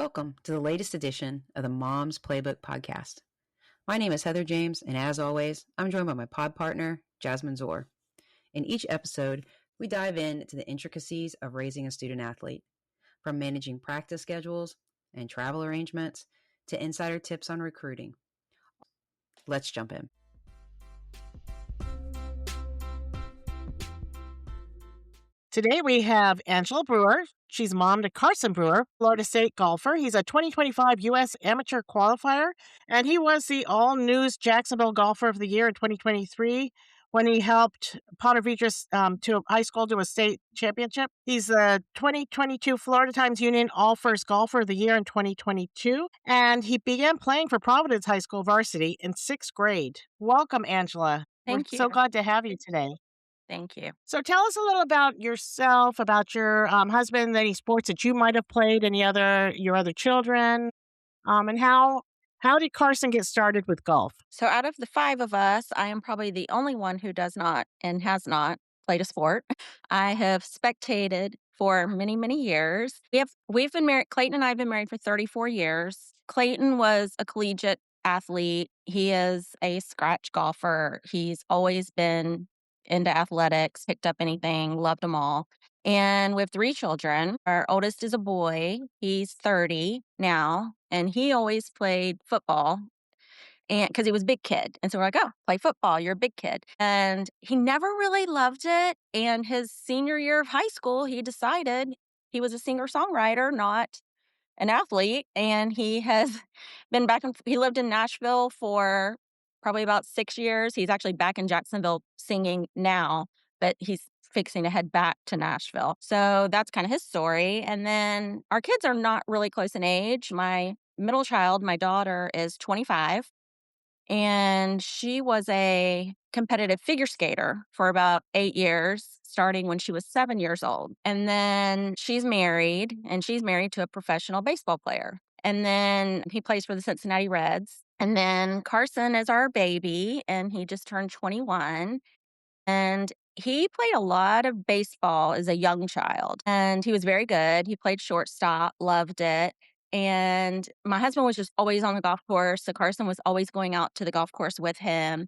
Welcome to the latest edition of the Mom's Playbook podcast. My name is Heather James, and as always, I'm joined by my pod partner, Jasmine Zor. In each episode, we dive into the intricacies of raising a student athlete, from managing practice schedules and travel arrangements to insider tips on recruiting. Let's jump in. Today we have Angela Brewer. She's mom to Carson Brewer, Florida State golfer. He's a 2025 U.S. Amateur Qualifier, and he was the All-News Jacksonville Golfer of the Year in 2023 when he helped Ponte Vedra to high school to a state championship. He's the 2022 Florida Times Union All-First Golfer of the Year in 2022, and he began playing for Providence High School varsity in 6th grade. Welcome, Angela. Thank We're you. so glad to have you today. Thank you. So tell us a little about yourself, about your husband, any sports that you might have played, your other children, and how did Carson get started with golf? So out of the five of us, I am probably the only one who does not and has not played a sport. I have spectated for many, many years. We've been married. Clayton and I have been married for 34 years. Clayton was a collegiate athlete. He is a scratch golfer. He's always been into athletics, picked up anything, loved them all. And we have three children. Our oldest is a boy. He's 30 now, and he always played football. And because he was a big kid. And so we're like, oh, play football. You're a big kid. And he never really loved it. And his senior year of high school, he decided he was a singer-songwriter, not an athlete. And he has been he lived in Nashville for probably about 6 years. He's actually back in Jacksonville singing now, but he's fixing to head back to Nashville. So that's kind of his story. And then our kids are not really close in age. My middle child, my daughter, is 25. And she was a competitive figure skater for about 8 years, starting when she was 7 years old. And then she's married to a professional baseball player. And then he plays for the Cincinnati Reds. And then Carson is our baby, and he just turned 21. And he played a lot of baseball as a young child, and he was very good. He played shortstop, loved it. And my husband was just always on the golf course. So Carson was always going out to the golf course with him.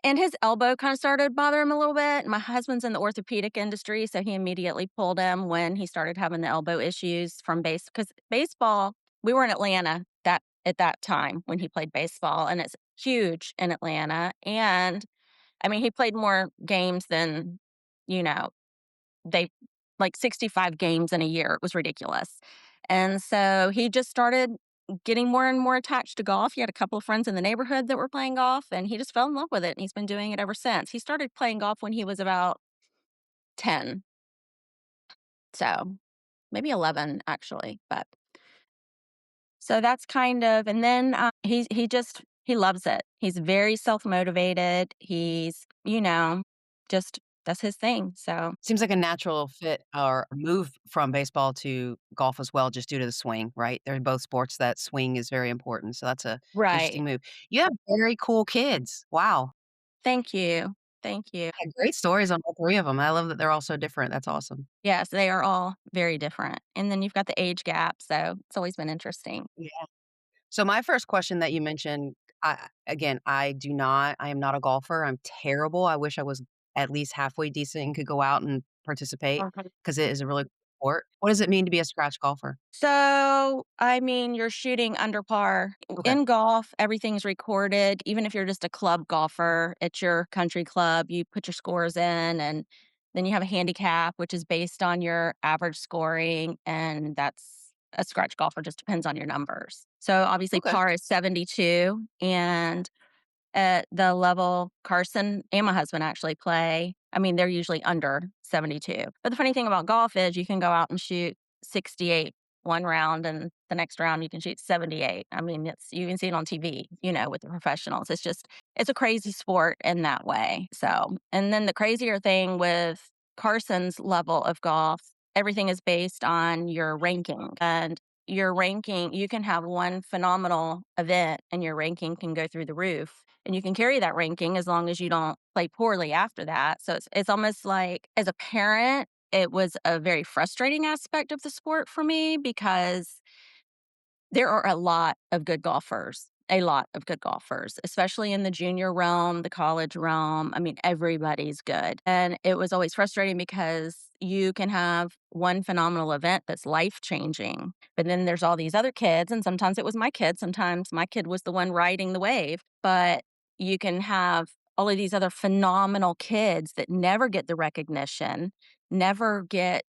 And his elbow kind of started bothering him a little bit. My husband's in the orthopedic industry, so he immediately pulled him when he started having the elbow issues from because baseball, we were in Atlanta at that time when he played baseball, and it's huge in Atlanta. And I mean, he played more games than, they like 65 games in a year. It was ridiculous. And so he just started getting more and more attached to golf. He had a couple of friends in the neighborhood that were playing golf, and he just fell in love with it. And he's been doing it ever since. He started playing golf when he was about 10. So maybe 11, actually. But so that's kind of, and then he loves it. He's very self-motivated. He's, just that's his thing. So Seems like a natural fit or move from baseball to golf as well, just due to the swing, right? They're both sports that swing is very important. So that's a right. interesting move. You have very cool kids. Wow. Thank you. Thank you. Had great stories on all three of them. I love that they're all so different. That's awesome. Yes, they are all very different. And then you've got the age gap. So it's always been interesting. Yeah. So my first question that you mentioned, I am not a golfer. I'm terrible. I wish I was at least halfway decent and could go out and participate because it is a really cool sport. What does it mean to be a scratch golfer? So, I mean, you're shooting under par. Okay. In golf, everything's recorded. Even if you're just a club golfer, it's your country club. You put your scores in, and then you have a handicap, which is based on your average scoring. And that's a scratch golfer, just depends on your numbers. So, obviously, Okay. par is 72. And at the level Carson and my husband actually play, I mean, they're usually under 72. But the funny thing about golf is you can go out and shoot 68 one round, and the next round you can shoot 78. I mean, you can see it on TV, with the professionals. It's a crazy sport in that way. So, and then the crazier thing with Carson's level of golf, everything is based on your ranking. And your ranking, you can have one phenomenal event and your ranking can go through the roof. And you can carry that ranking as long as you don't play poorly after that. So it's almost like, as a parent, it was a very frustrating aspect of the sport for me because There are a lot of good golfers, especially in the junior realm, the college realm. I mean, everybody's good. And it was always frustrating because you can have one phenomenal event that's life changing, but then there's all these other kids. And sometimes it was my kid. Sometimes my kid was the one riding the wave. But you can have all of these other phenomenal kids that never get the recognition, never get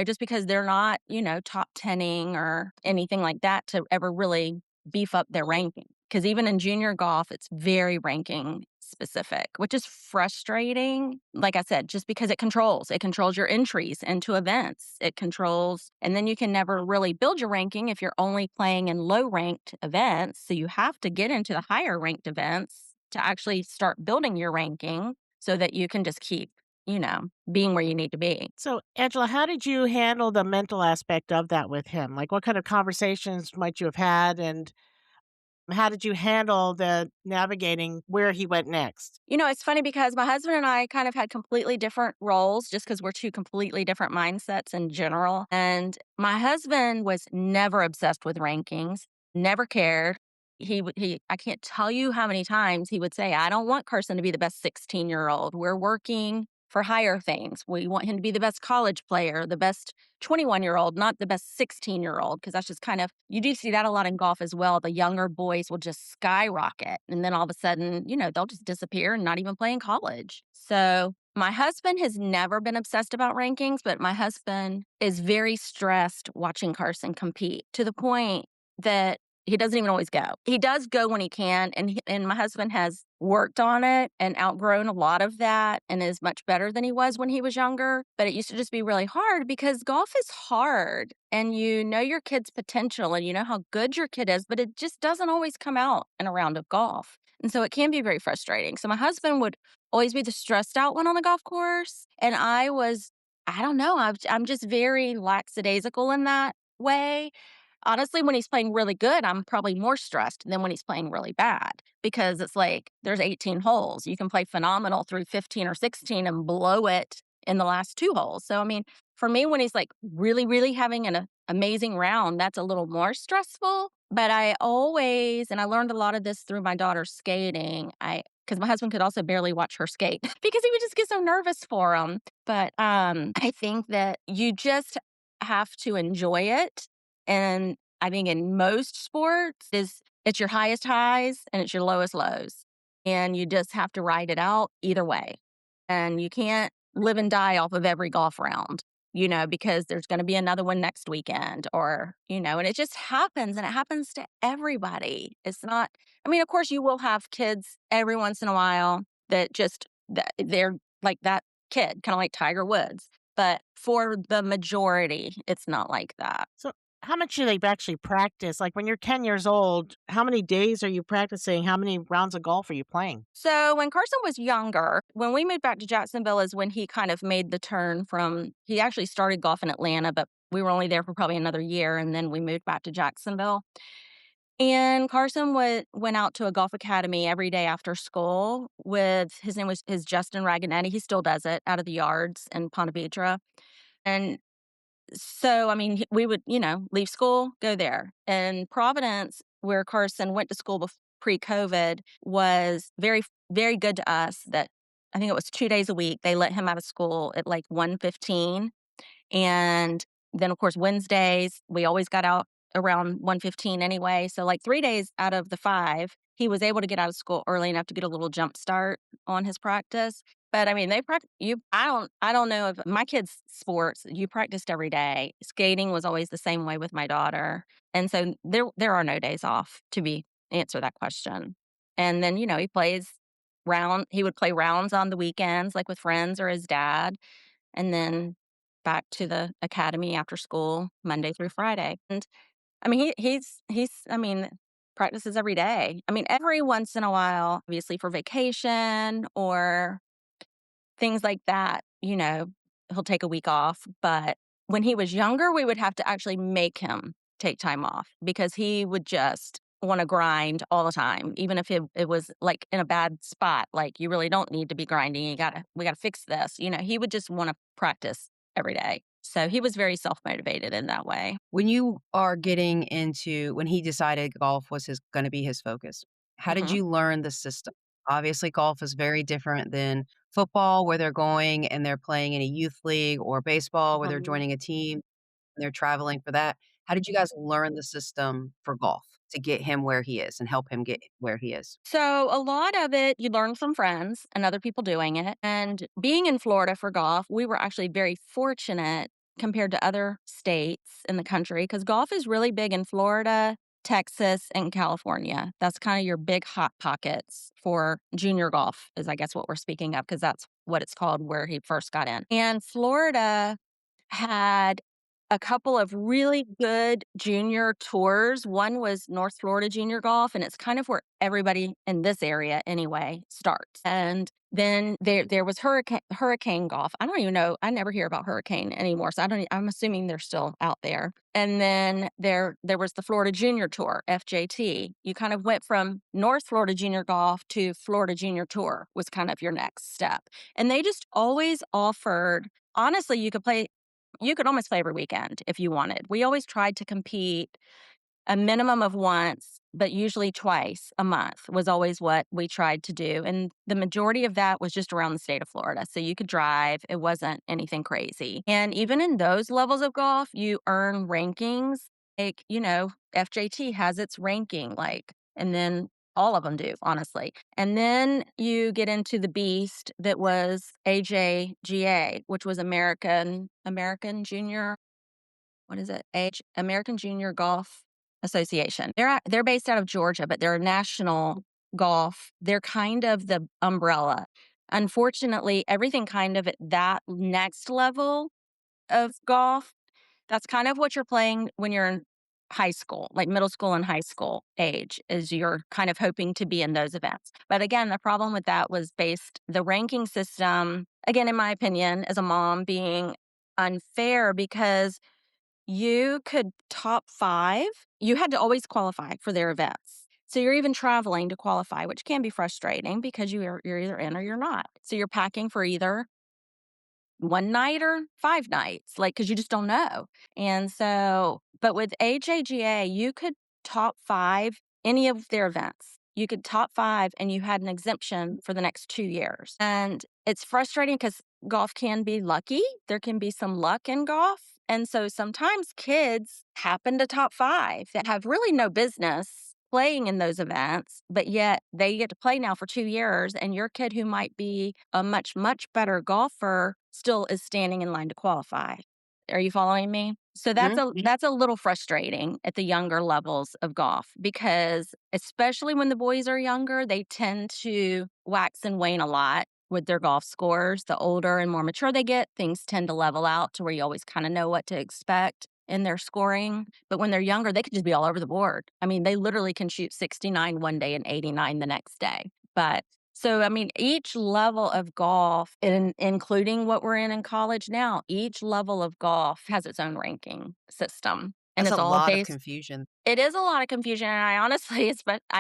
just because they're not, top 10ing or anything like that to ever really beef up their ranking. Because even in junior golf, it's very ranking specific, which is frustrating. Like I said, just because it controls your entries into events. And then you can never really build your ranking if you're only playing in low ranked events. So you have to get into the higher ranked events to actually start building your ranking so that you can just keep being where you need to be. So, Angela, how did you handle the mental aspect of that with him? Like, what kind of conversations might you have had, and how did you handle the navigating where he went next? It's funny because my husband and I kind of had completely different roles just because we're two completely different mindsets in general. And my husband was never obsessed with rankings, never cared. I can't tell you how many times he would say, I don't want Carson to be the best 16-year-old. We're working for higher things. We want him to be the best college player, the best 21-year-old, not the best 16-year-old, because that's just kind of, you do see that a lot in golf as well. The younger boys will just skyrocket. And then all of a sudden, they'll just disappear and not even play in college. So my husband has never been obsessed about rankings, but my husband is very stressed watching Carson compete to the point that he doesn't even always go. He does go when he can, and my husband has worked on it and outgrown a lot of that and is much better than he was when he was younger. But it used to just be really hard because golf is hard and you know your kid's potential and you know how good your kid is, but it just doesn't always come out in a round of golf. And so it can be very frustrating. So my husband would always be the stressed out one on the golf course. And I don't know, I'm just very lackadaisical in that way. Honestly, when he's playing really good, I'm probably more stressed than when he's playing really bad because it's like there's 18 holes. You can play phenomenal through 15 or 16 and blow it in the last two holes. So, I mean, for me, when he's like really, really having an amazing round, that's a little more stressful. But and I learned a lot of this through my daughter's skating. Because my husband could also barely watch her skate because he would just get so nervous for him. But I think that you just have to enjoy it, and I think in most sports it's your highest highs and it's your lowest lows. And you just have to ride it out either way. And you can't live and die off of every golf round, because there's going to be another one next weekend and it just happens and it happens to everybody. It's not, I mean, of course you will have kids every once in a while that they're like that kid, kind of like Tiger Woods. But for the majority, it's not like that. So, how much do they actually practice? Like, when you're 10 years old, how many days are you practicing? How many rounds of golf are you playing? So when Carson was younger, when we moved back to Jacksonville is when he kind of made the turn he actually started golf in Atlanta, but we were only there for probably another year. And then we moved back to Jacksonville. And Carson went out to a golf academy every day after school his name was Justin Raganetti. He still does it out of the yards in Ponte Vedra. And so, I mean, we would, leave school, go there. And Providence, where Carson went to school pre-COVID, was very, very good to us. That I think it was 2 days a week. They let him out of school at like 1:15, and then, of course, Wednesdays, we always got out around 1:15 anyway. So, like 3 days out of the five, he was able to get out of school early enough to get a little jump start on his practice. But I mean, they practice. I don't know if my kids' sports. You practiced every day. Skating was always the same way with my daughter, and so there are no days off answer that question. And then he would play rounds on the weekends, like with friends or his dad, and then back to the academy after school Monday through Friday. And I mean, I mean, practices every day. I mean, every once in a while, obviously for vacation or things like that, he'll take a week off. But when he was younger, we would have to actually make him take time off because he would just want to grind all the time, even if it was like in a bad spot. Like, you really don't need to be grinding. We got to fix this. He would just want to practice every day. So he was very self-motivated in that way. When you are getting into when he decided golf was his gonna be his focus, how did Mhm. you learn the system? Obviously, golf is very different than football, where they're going and they're playing in a youth league, or baseball, where they're Mhm. joining a team and they're traveling for that. How did you guys learn the system for golf to get him where he is and help him get where he is? So a lot of it you learn from friends and other people doing it. And being in Florida for golf, we were actually very fortunate compared to other states in the country because golf is really big in Florida, Texas, and California. That's kind of your big hot pockets for junior golf, is I guess what we're speaking of, because that's what it's called where he first got in. And Florida had a couple of really good junior tours. One was North Florida Junior Golf, and it's kind of where everybody in this area anyway starts. And then there was Hurricane Golf. I don't even know. I never hear about Hurricane anymore, so I don't. I'm assuming they're still out there. And then there was the Florida Junior Tour, FJT. You kind of went from North Florida Junior Golf to Florida Junior Tour was kind of your next step. And they just always offered. Honestly, you could almost play every weekend if you wanted. We always tried to compete a minimum of once, but usually twice a month was always what we tried to do. And the majority of that was just around the state of Florida. So you could drive, it wasn't anything crazy. And even in those levels of golf, you earn rankings. Like, FJT has its ranking, and then all of them do, honestly. And then you get into the beast that was AJGA, which was American Junior, what is it? American Junior Golf Association. They're based out of Georgia, but they're a national golf. They're kind of the umbrella. Unfortunately, everything kind of at that next level of golf, that's kind of what you're playing when you're in high school, like middle school and high school age, is you're kind of hoping to be in those events. But again, the problem with that was the ranking system, again, in my opinion, as a mom, being unfair because you could top 5. You had to always qualify for their events. So you're even traveling to qualify, which can be frustrating because you're either in or you're not. So you're packing for either one night or 5 nights, because you just don't know. And so, but with HAGA, you could top 5 any of their events. You could top 5 and you had an exemption for the next 2 years. And it's frustrating because golf can be lucky. There can be some luck in golf. And so sometimes kids happen to top 5 that have really no business playing in those events, but yet they get to play now for 2 years, and your kid who might be a much, much better golfer still is standing in line to qualify. Are you following me? So Mhm. that's a little frustrating at the younger levels of golf because especially when the boys are younger, they tend to wax and wane a lot with their golf scores. The older and more mature they get, things tend to level out to where you always kind of know what to expect in their scoring. But when they're younger, they could just be all over the board. I mean, they literally can shoot 69 one day and 89 the next day. But so, I mean, each level of golf, including what we're in college now, each level of golf has its own ranking system. And That's a it's all lot of based. confusion. It is a lot of confusion, and I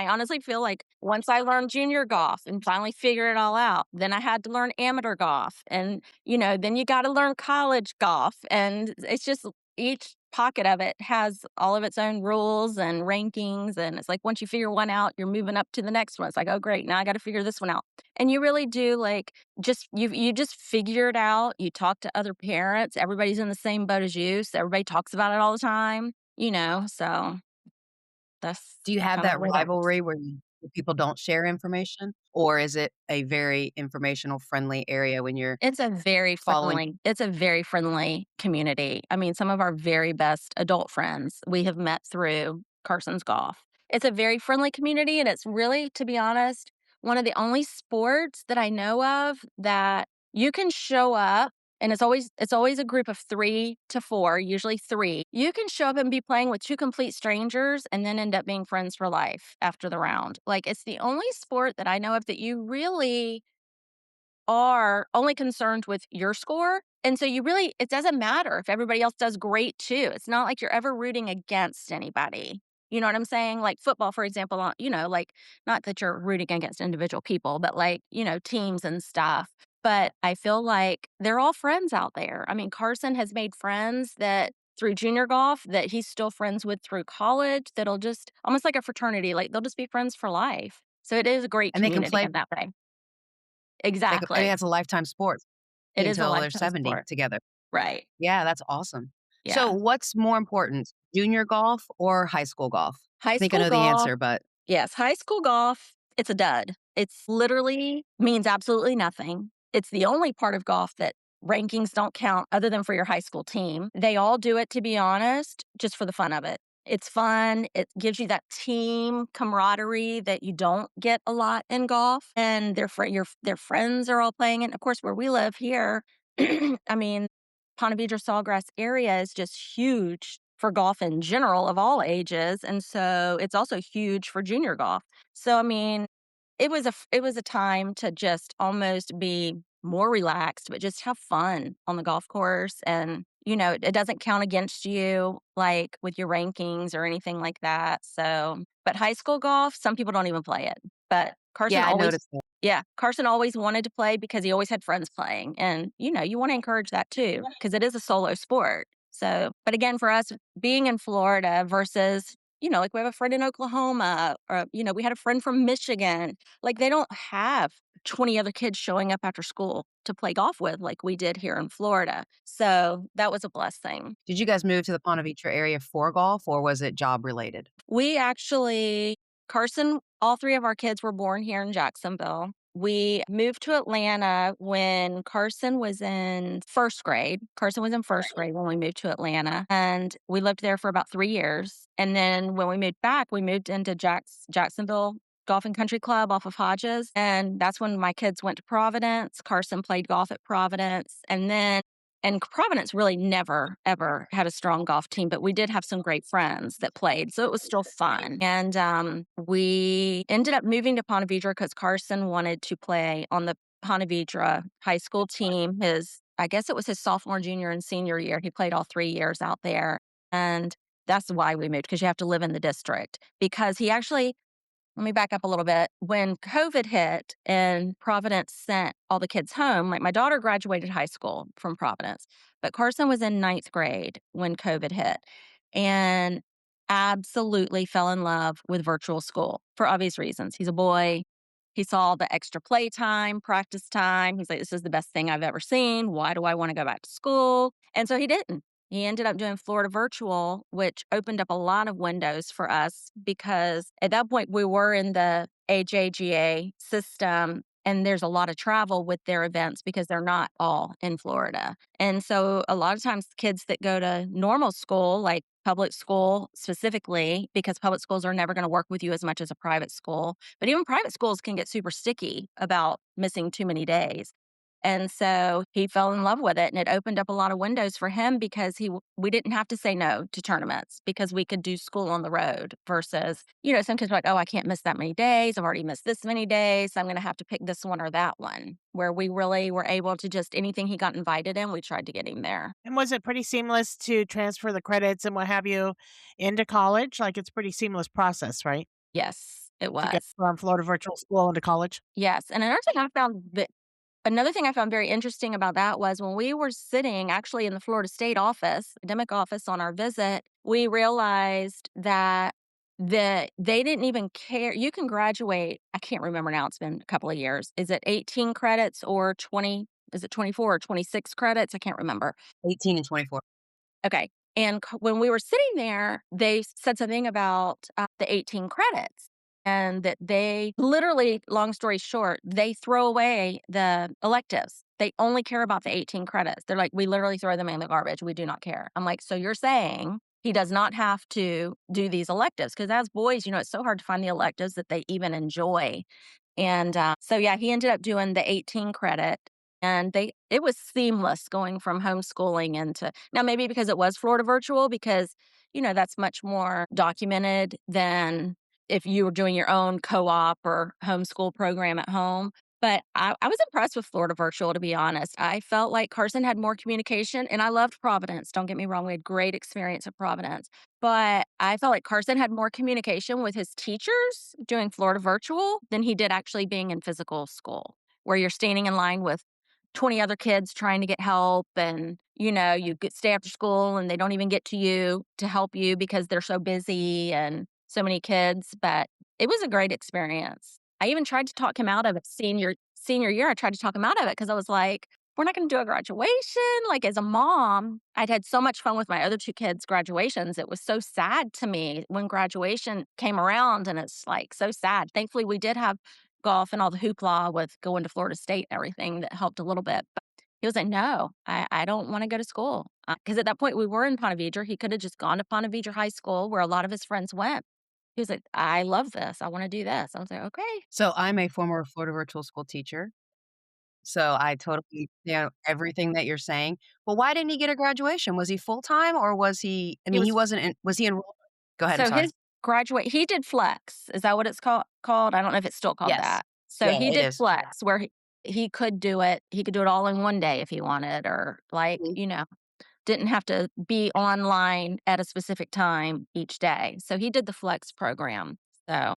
honestly feel like once I learned junior golf and finally figured it all out, then I had to learn amateur golf, and, then you gotta learn college golf, and it's just each pocket of it has all of its own rules and rankings, and it's like once you figure one out, you're moving up to the next one. It's like, "Oh, great, now I gotta figure this one out." And you really do, you just figure it out, you talk to other parents, everybody's in the same boat as you, so everybody talks about it all the time, so that's Do you have kind of that the way that works. rivalry where people don't share information? Or is it a very informational friendly area when you're following? It's a very friendly community. I mean, some of our very best adult friends we have met through Carson's Golf. It's a very friendly community, and it's really, to be honest, one of the only sports that I know of that you can show up, and it's always a group of 3 to 4, usually 3. You can show up and be playing with 2 complete strangers and then end up being friends for life after the round. It's the only sport that I know of that you really are only concerned with your score. And so it doesn't matter if everybody else does great too. It's not like you're ever rooting against anybody. You know what I'm saying? Like football, for example, not that you're rooting against individual people, but teams and stuff. but I feel like they're all friends out there. I mean, Carson has made friends that through junior golf that he's still friends with through college that'll just almost like a fraternity, like they'll just be friends for life. So it is a great And they can community play in that way. I mean, Exactly. that's a lifetime sport It is a until they're lifetime 70 sport. together. Right. Yeah, that's awesome. So, Yeah. what's more important, junior golf or high school golf? High I think I school know the golf. answer, but Yes, high school golf, it's a dud. It's literally means absolutely nothing. It's the only part of golf that rankings don't count other than for your high school team. They all do it, to be honest, just for the fun of it. It's fun. It gives you that team camaraderie that you don't get a lot in golf. And their friends are all playing it. Of course, where we live here, I mean, Ponte Vedra Sawgrass area is just huge for golf in general of all ages, and so it's also huge for junior golf. So, I mean, it was a time to just almost be more relaxed, but just have fun on the golf course, and, it doesn't count against you, like, with your rankings or anything like that, so but high school golf, some people don't even play it, but Carson yeah, I always noticed that. yeah, Carson always wanted to play because he always had friends playing, and, you wanna encourage that too because it is a solo sport. So but again, for us being in Florida versus, like we have a friend in Oklahoma or, we had a friend from Michigan. Like they don't have 20 other kids showing up after school to play golf with like we did here in Florida. So that was a blessing. Did you guys move to the Ponte Vedra area for golf, or was it job related? We actually, Carson, all three of our kids were born here in Jacksonville. We moved to Atlanta when Carson was in first grade. Carson was in first grade when we moved to Atlanta, and we lived there for about 3 years. And then when we moved back, we moved into Jacksonville Golf and Country Club off of Hodges. And that's when my kids went to Providence. Carson played golf at Providence. And Providence really never, ever had a strong golf team, but we did have some great friends that played, so it was still fun. And we ended up moving to Ponte Vedra because Carson wanted to play on the Ponte Vedra high school team. I guess it was his sophomore, junior, and senior year. He played all 3 years out there, and that's why we moved because you have to live in the district. Because he actually let me back up a little bit. When COVID hit and Providence sent all the kids home, like my daughter graduated high school from Providence, but Carson was in ninth grade when COVID hit and absolutely fell in love with virtual school for obvious reasons. He's a boy. He saw the extra play time, practice time. He's like, this is the best thing I've ever seen. Why do I want to go back to school? And so he didn't. He ended up doing Florida Virtual, which opened up a lot of windows for us because at that point we were in the AJGA system and there's a lot of travel with their events because they're not all in Florida. And so a lot of times kids that go to normal school, like public school specifically, because public schools are never going to work with you as much as a private school, but even private schools can get super sticky about missing too many days. And so he fell in love with it, and it opened up a lot of windows for him because we didn't have to say no to tournaments because we could do school on the road versus, some kids are like, oh, I can't miss that many days. I've already missed this many days. So I'm going to have to pick this one or that one. Where we really were able to just anything he got invited in, we tried to get him there. And was it pretty seamless to transfer the credits and what have you into college? Like, it's pretty seamless process, right? Yes, it To get was. from Florida Virtual School into college? Yes. And another thing I found very interesting about that was when we were sitting actually in the Florida State office, academic office on our visit, we realized that they didn't even care. You can graduate, I can't remember now, it's been a couple of years. Is it 18 credits or 20? Is it 24 or 26 credits? I can't remember. 18 and 24. Okay. And when we were sitting there, they said something about the 18 credits and that they literally, long story short, they throw away the electives. They only care about the 18 credits. They're like, we literally throw them in the garbage. We do not care. I'm like, so you're saying he does not have to do these electives? Because as boys, it's so hard to find the electives that they even enjoy. And so, yeah, he ended up doing the 18 credit and it was seamless going from homeschooling into now maybe because it was Florida Virtual because, that's much more documented than if you were doing your own co-op or homeschool program at home. But I was impressed with Florida Virtual, to be honest. I felt like Carson had more communication, and I loved Providence. Don't get me wrong, we had great experience at Providence. But I felt like Carson had more communication with his teachers doing Florida Virtual than he did actually being in physical school, where you're standing in line with 20 other kids trying to get help, and you stay after school and they don't even get to you to help you because they're so busy and so many kids. But it was a great experience. I even tried to talk him out of it senior year. I tried to talk him out of it because I was like, we're not going to do a graduation. Like, as a mom, I'd had so much fun with my other two kids' graduations. It was so sad to me when graduation came around, and it's like so sad. Thankfully, we did have golf and all the hoopla with going to Florida State and everything that helped a little bit. But he was like, no, I don't want to go to school. Because at that point, we were in Ponte Vedra. He could have just gone to Ponte Vedra High School where a lot of his friends went. He was like, I love this. I want to do this. I was like, okay. So I'm a former Florida virtual school teacher. So I totally, everything that you're saying. Well, why didn't he get a graduation? Was he full time or was he? I He mean, he was wasn't. Was he enrolled? Go ahead. I'm So sorry. his he did flex. Is that what it's called? I don't know if it's still called Yes. that. So Yeah, he it did is. flex where he could do it. He could do it all in one day if he wanted, or like, Mhm. didn't have to be online at a specific time each day. So he did the flex program. So,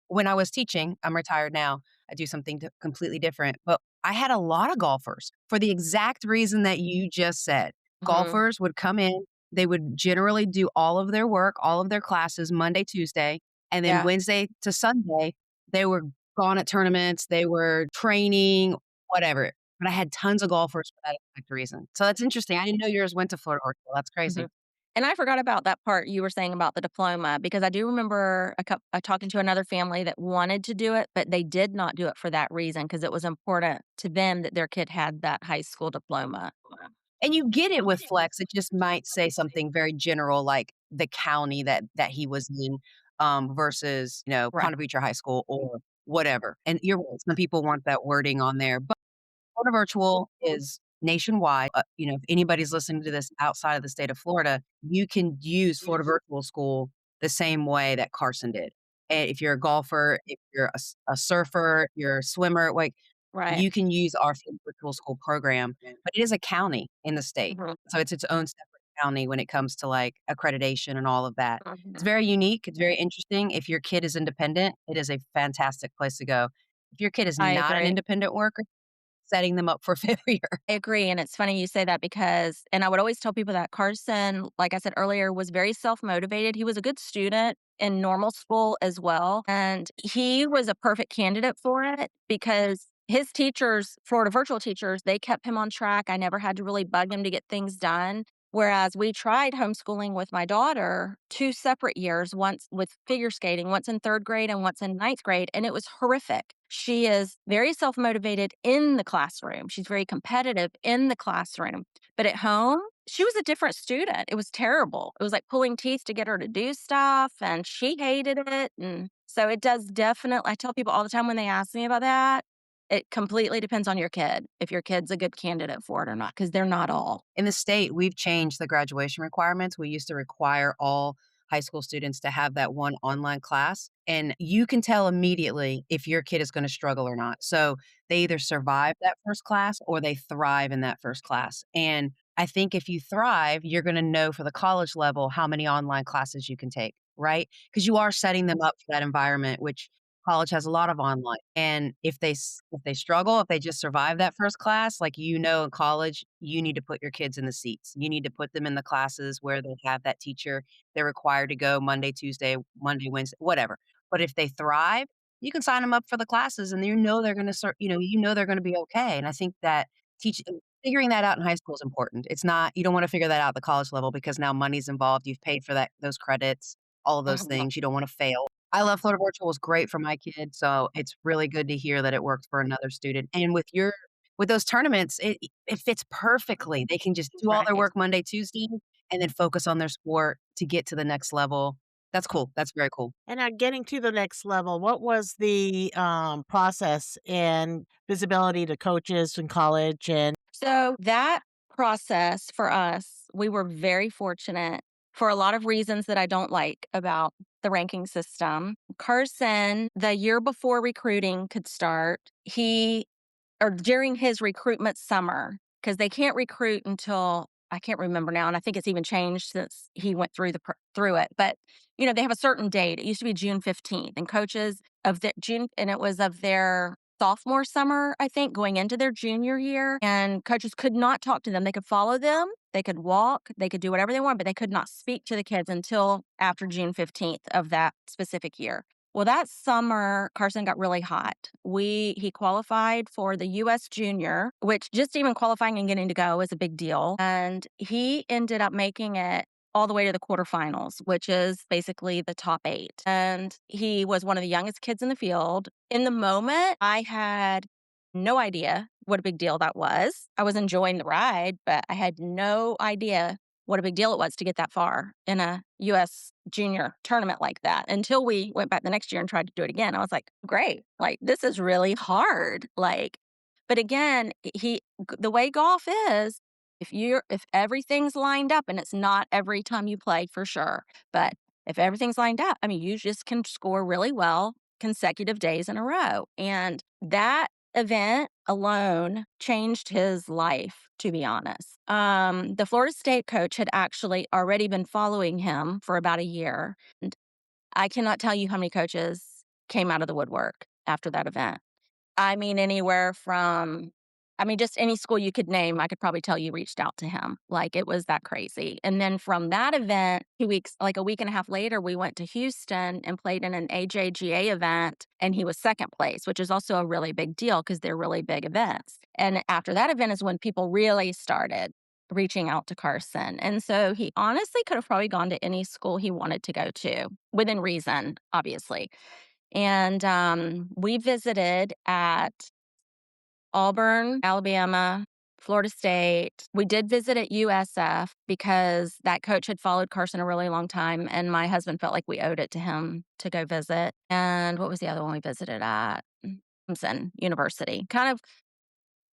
When I was teaching, I'm retired now. I do something completely different. But I had a lot of golfers for the exact reason that you just said. mhm, Golfers would come in, they would generally do all of their work, all of their classes Monday, Tuesday, and then yeah. Wednesday to Sunday, they were gone at tournaments, they were training, whatever. But I had tons of golfers for that exact reason. So that's interesting. I didn't know yours went to Florida Virtual. That's crazy. Mhm. And I forgot about that part you were saying about the diploma, because I do remember talking to another family that wanted to do it, but they did not do it for that reason because it was important to them that their kid had that high school diploma. And you get it with flex, it just might say something very general like the county that he was in, versus, Right. Ponte Vedra High School or whatever. And you're right, some people want that wording on there, but Florida Virtual is nationwide. If anybody's listening to this outside of the state of Florida, you can use Florida Virtual School the same way that Carson did. And if you're a golfer, if you're a surfer, if you're a swimmer, like Right. you can use our Florida Virtual School program, but it is a county in the state. Mhm. So it's its own separate county when it comes to like accreditation and all of that. It's Mhm. very unique. It's very interesting. If your kid is independent, it is a fantastic place to go. If your kid is I not an agree. independent worker, setting them up for failure. I agree, and it's funny you say that because and I would always tell people that Carson, like I said earlier, was very self-motivated. He was a good student in normal school as well, and he was a perfect candidate for it because his teachers, Florida virtual teachers, they kept him on track. I never had to really bug him to get things done. Whereas we tried homeschooling with my daughter 2 separate years, once with figure skating, once in 3rd grade and once in ninth grade, and it was horrific. She is very self-motivated in the classroom. She's very competitive in the classroom, but at home, she was a different student. It was terrible. It was like pulling teeth to get her to do stuff, and she hated it, and so it does definitely I tell people all the time when they ask me about that, it completely depends on your kid, if your kid's a good candidate for it or not, because 'cause they're not all. In the state, we've changed the graduation requirements. We used to require all high school students to have that one online class, and you can tell immediately if your kid is gonna struggle or not. So, they either survive that first class or they thrive in that first class, and I think if you thrive, you're gonna know for the college level how many online classes you can take, right? Because you are setting them up for that environment, which college has a lot of online, and if they struggle, if they just survive that first class, like, in college, you need to put your kids in the seats. You need to put them in the classes where they have that teacher. They're required to go Monday, Tuesday, Monday, Wednesday, whatever. But if they thrive, you can sign them up for the classes, and they're gonna start they're gonna be okay, and I think that teach figuring that out in high school is important. It's not you don't wanna figure that out at the college level because now money's involved, you've paid for those credits, all of those Mhm. things, you don't wanna fail. I love Florida Virtual, was great for my kid, so it's really good to hear that it worked for another student, and with those tournaments, it fits perfectly. They can just do all their Right. work Monday, Tuesday, and then focus on their sport to get to the next level. That's cool, that's very cool. And getting to the next level, what was the process and visibility to coaches in college? And So that process for us, we were very fortunate for a lot of reasons that I don't like about the ranking system. Carson, the year before recruiting could start, he or during his recruitment summer, because they can't recruit until I can't remember now, and I think it's even changed since he went through it. But they have a certain date. It used to be June 15th, and coaches of the June, and it was of their sophomore summer, I think, going into their junior year, and coaches could not talk to them. They could follow them, they could walk, they could do whatever they want, but they could not speak to the kids until after June 15th of that specific year. Well, that summer, Carson got really hot. He qualified for the US Junior, which just even qualifying and getting to go is a big deal. And he ended up making it all the way to the quarterfinals, which is basically the top 8. And he was one of the youngest kids in the field. In the moment, I had no idea what a big deal that was. I was enjoying the ride, but I had no idea what a big deal it was to get that far in a US junior tournament like that until we went back the next year and tried to do it again. I was like, great, like this is really hard. But again, the way golf is, if everything's lined up, and it's not every time you play for sure, but if everything's lined up, I mean, you just can score really well consecutive days in a row. And that event alone changed his life, to be honest. The Florida State coach had actually already been following him for about a year. And I cannot tell you how many coaches came out of the woodwork after that event. I mean, anywhere from, I mean, just any school you could name, I could probably tell you reached out to him. Like, it was that crazy. And then from that event, 2 weeks, like a week and a half later, we went to Houston and played in an AJGA event, and he was second place, which is also a really big deal because they're really big events. And after that event is when people really started reaching out to Carson. And so he honestly could have probably gone to any school he wanted to go to, within reason, obviously. And we visited at Auburn, Alabama, Florida State. We did visit at USF because that coach had followed Carson a really long time, and my husband felt like we owed it to him to go visit. And what was the other one we visited at? Clemson University.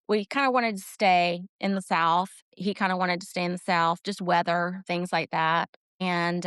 We kind of wanted to stay in the South. He kind of wanted to stay in the South, just weather, things like that. And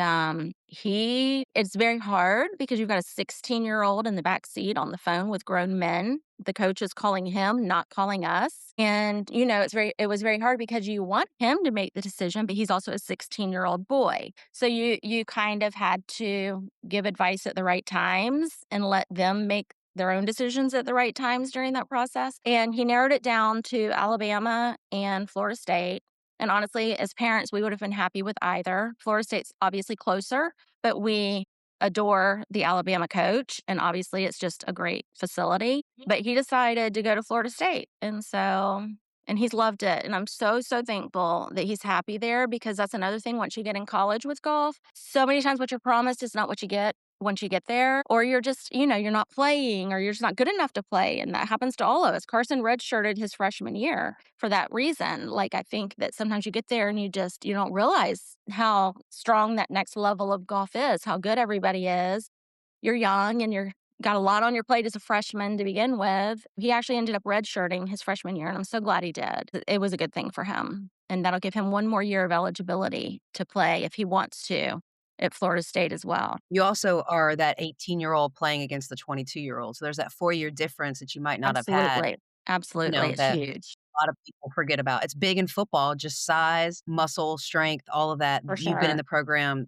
it's very hard because you've got a 16-year-old in the back seat on the phone with grown men. The coach is calling him, not calling us. And, it was very hard because you want him to make the decision, but he's also a 16-year-old boy. So you kind of had to give advice at the right times and let them make their own decisions at the right times during that process. And he narrowed it down to Alabama and Florida State. And honestly, as parents, we would have been happy with either. Florida State's obviously closer, but we adore the Alabama coach. And obviously, it's just a great facility. But he decided to go to Florida State. And he's loved it. And I'm so, so thankful that he's happy there, because that's another thing once you get in college with golf. So many times what you're promised is not what you get once you get there, or you're just, you're not playing, or you're just not good enough to play. And that happens to all of us. Carson redshirted his freshman year for that reason. Like, I think that sometimes you get there and you don't realize how strong that next level of golf is, how good everybody is. You're young and you're got a lot on your plate as a freshman to begin with. He actually ended up redshirting his freshman year, and I'm so glad he did. It was a good thing for him. And that'll give him one more year of eligibility to play if he wants to at Florida State as well. You also are that 18-year-old playing against the 22-year-old. So there's that 4-year difference that you might not have had, Absolutely. Absolutely. It's that huge. a lot of people forget about. It's big in football, just size, muscle, strength, all of that. For You've been in sure. the program,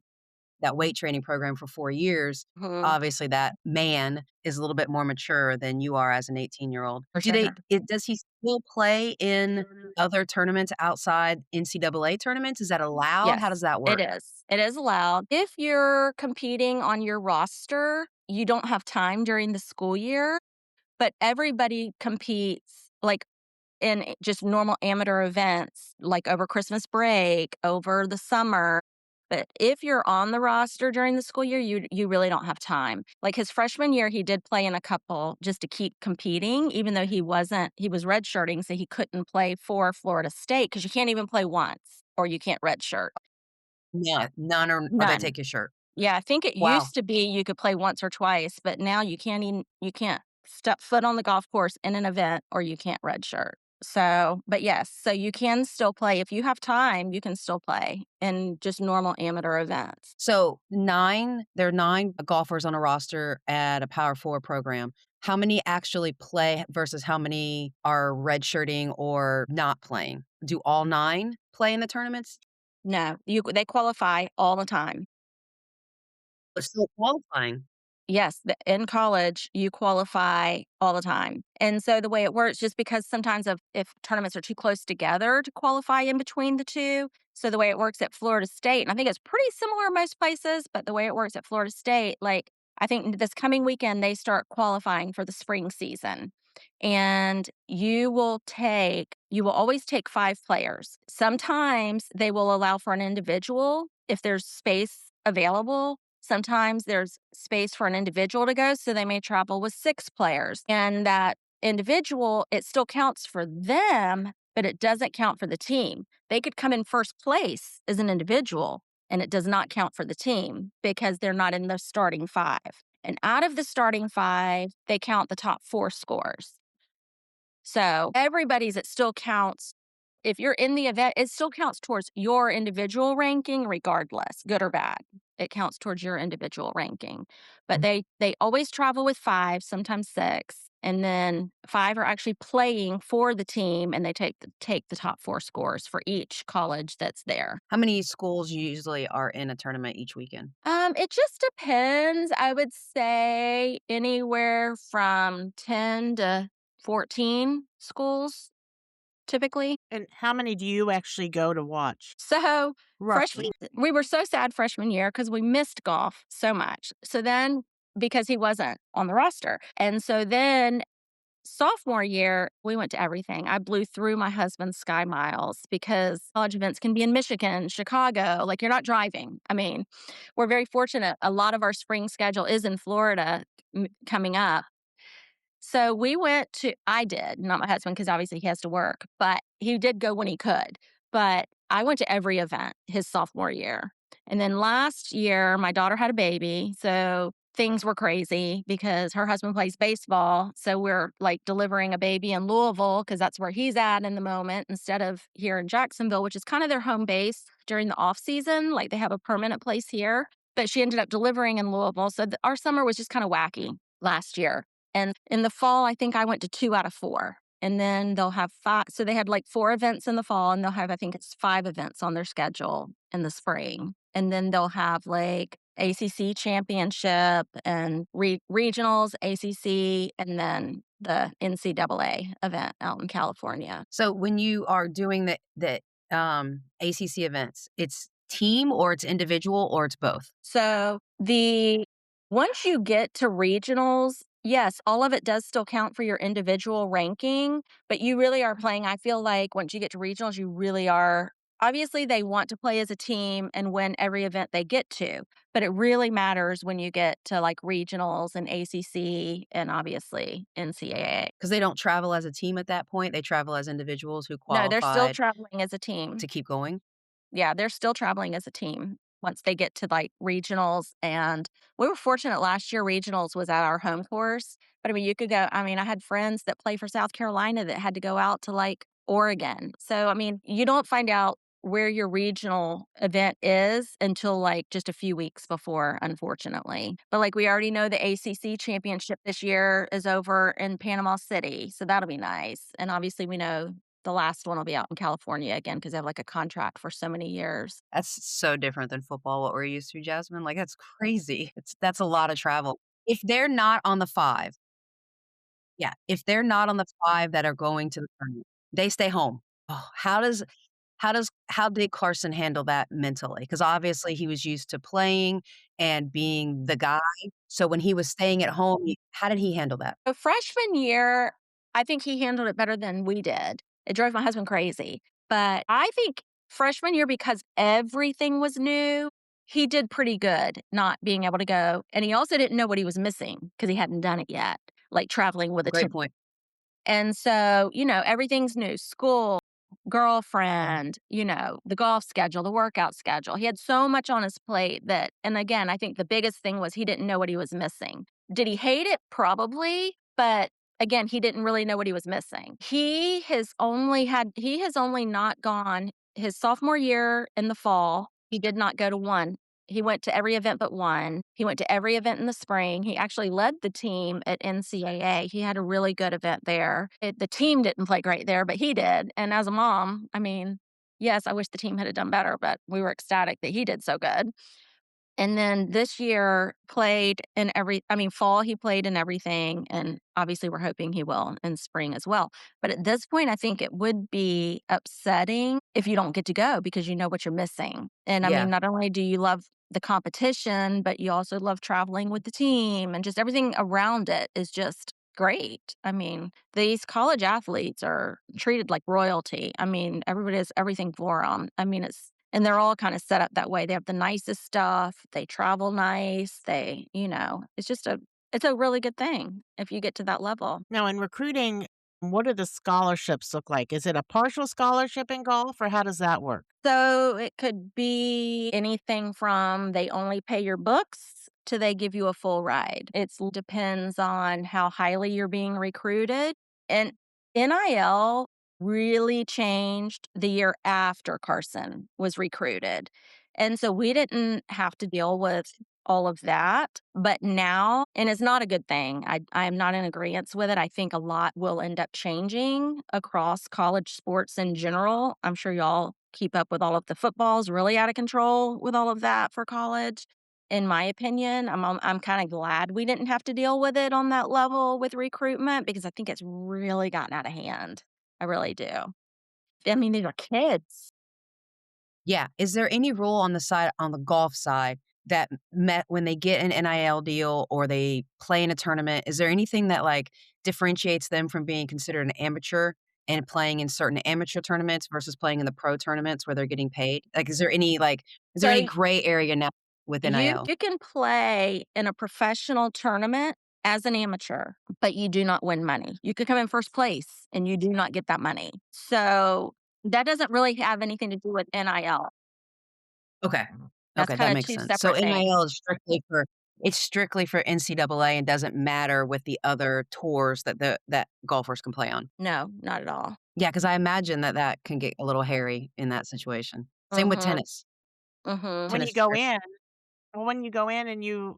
that weight training program, for 4 years. Mhm. Obviously, that man is a little bit more mature than you are as an 18-year-old. For sure. Does he still play in other tournaments outside NCAA tournaments? Is that allowed? How does Yes, that it work? is. It is allowed. If you're competing on your roster, you don't have time during the school year, but everybody competes, like, in just normal amateur events, like over Christmas break, over the summer. But if you're on the roster during the school year, you really don't have time. Like, his freshman year, he did play in a couple just to keep competing, even though he was redshirting, so he couldn't play for Florida State because you can't even play once or you can't redshirt. None, or they None. take your shirt. Yeah, I think it Wow. used to be you could play once or twice, but now you can't step foot on the golf course in an event or you can't redshirt. So, but yes, so you can still play. If you have time, you can still play in just normal amateur events. So there are 9 golfers on a roster at a Power 4 program. How many actually play versus how many are redshirting or not playing? Do all 9 play in the tournaments? No, they qualify all the time. They're still qualifying. Yes, in college, you qualify all the time. And so the way it works, just because sometimes if tournaments are too close together to qualify in between the two, so the way it works at Florida State, and I think it's pretty similar in most places, but the way it works at Florida State, like I think this coming weekend they start qualifying for the spring season. And you will always take 5 players. Sometimes they will allow for an individual if there's space available. Sometimes there's space for an individual to go, so they may travel with 6 players. And that individual, it still counts for them, but it doesn't count for the team. They could come in first place as an individual, and it does not count for the team because they're not in the starting 5. And out of the starting 5, they count the top 4 scores. So everybody's, it still counts. If you're in the event, it still counts towards your individual ranking, regardless, good or bad. It counts towards your individual ranking. But they always travel with 5, sometimes 6, and then 5 are actually playing for the team, and they take the top 4 scores for each college that's there. How many schools usually are in a tournament each weekend? It just depends. I would say anywhere from 10 to 14 schools typically. And how many do you actually go to watch? So Roughly. we were so sad freshman year because we missed golf so much. So then, because he wasn't on the roster. And so then sophomore year, we went to everything. I blew through my husband's Sky Miles because college events can be in Michigan, Chicago. Like, you're not driving. I mean, we're very fortunate. A lot of our spring schedule is in Florida coming up. So I did, not my husband, because obviously he has to work, but he did go when he could. But I went to every event his sophomore year. And then last year, my daughter had a baby. So things were crazy because her husband plays baseball. So we're like delivering a baby in Louisville because that's where he's at in the moment instead of here in Jacksonville, which is kind of their home base during the off season. Like, they have a permanent place here. But she ended up delivering in Louisville. So our summer was just kind of wacky last year. And in the fall, I think I went to 2 out of 4. And then they'll have 5. So they had like 4 events in the fall, and they'll have, I think it's 5 events on their schedule in the spring. And then they'll have like ACC championship and regionals, ACC, and then the NCAA event out in California. So when you are doing the ACC events, it's team or it's individual or it's both? So once you get to regionals, yes, all of it does still count for your individual ranking, but you really are playing. I feel like once you get to regionals, you really are. Obviously, they want to play as a team and win every event they get to, but it really matters when you get to like regionals and ACC and obviously NCAA. Because they don't travel as a team at that point. They travel as individuals who No, they're still qualified traveling as a team. to keep going. Yeah, they're still traveling as a team once they get to like regionals. And we were fortunate last year, regionals was at our home course. But I mean, you could go, I mean, I had friends that play for South Carolina that had to go out to like Oregon. So, I mean, you don't find out where your regional event is until like just a few weeks before, unfortunately. But like, we already know the ACC championship this year is over in Panama City. So that'll be nice. And obviously, we know the last one will be out in California again because they have like a contract for so many years. That's so different than football, what we're used to, Jasmine. Like, that's crazy. That's a lot of travel. If they're not on the 5, yeah, if they're not on the 5 that are going to the tournament, they stay home. Oh, how did Carson handle that mentally? Because obviously he was used to playing and being the guy. So when he was staying at home, how did he handle that? So freshman year, I think he handled it better than we did. It drove my husband crazy. But I think freshman year, because everything was new, he did pretty good not being able to go. And he also didn't know what he was missing because he hadn't done it yet, like traveling with a Great team. point. And so, everything's new: school, girlfriend, the golf schedule, the workout schedule. He had so much on his plate and again, I think the biggest thing was he didn't know what he was missing. Did he hate it? Probably. But again, he didn't really know what he was missing. He has only not gone his sophomore year in the fall. He did not go to one. He went to every event but one. He went to every event in the spring. He actually led the team at NCAA. He had a really good event there. The team didn't play great there, but he did. And as a mom, I mean, yes, I wish the team had done better, but we were ecstatic that he did so good. And then this year played in fall, he played in everything. And obviously, we're hoping he will in spring as well. But at this point, I think it would be upsetting if you don't get to go because you know what you're missing. And I mean, Yeah. not only do you love the competition, but you also love traveling with the team and just everything around it is just great. I mean, these college athletes are treated like royalty. I mean, everybody has everything for them. I mean, and they're all kind of set up that way. They have the nicest stuff. They travel nice. It's a really good thing if you get to that level. Now, in recruiting, what do the scholarships look like? Is it a partial scholarship in golf, or how does that work? So it could be anything from they only pay your books to they give you a full ride. It depends on how highly you're being recruited. And NIL really changed the year after Carson was recruited. And so we didn't have to deal with all of that. But now, and it's not a good thing. I am not in agreement with it. I think a lot will end up changing across college sports in general. I'm sure y'all keep up with all of the footballs really out of control with all of that for college. In my opinion, I'm kind of glad we didn't have to deal with it on that level with recruitment because I think it's really gotten out of hand. I really do. I mean, these are kids. Yeah. Is there any rule on the golf side that met when they get an NIL deal or they play in a tournament? Is there anything that like differentiates them from being considered an amateur and playing in certain amateur tournaments versus playing in the pro tournaments where they're getting paid? Like, is there any So gray area now with you NIL? you can play in a professional tournament as an amateur, but you do not win money. You could come in first place and you do not get that money. So that doesn't really have anything to do with NIL. Okay. That's Okay, that kind of makes two sense. So separate things. NIL is strictly for NCAA and doesn't matter with the other tours that golfers can play on. No, not at all. Yeah, because I imagine that can get a little hairy in that situation. Same with Mhm. tennis. Mhm. When you Tennis go is in when you go in and you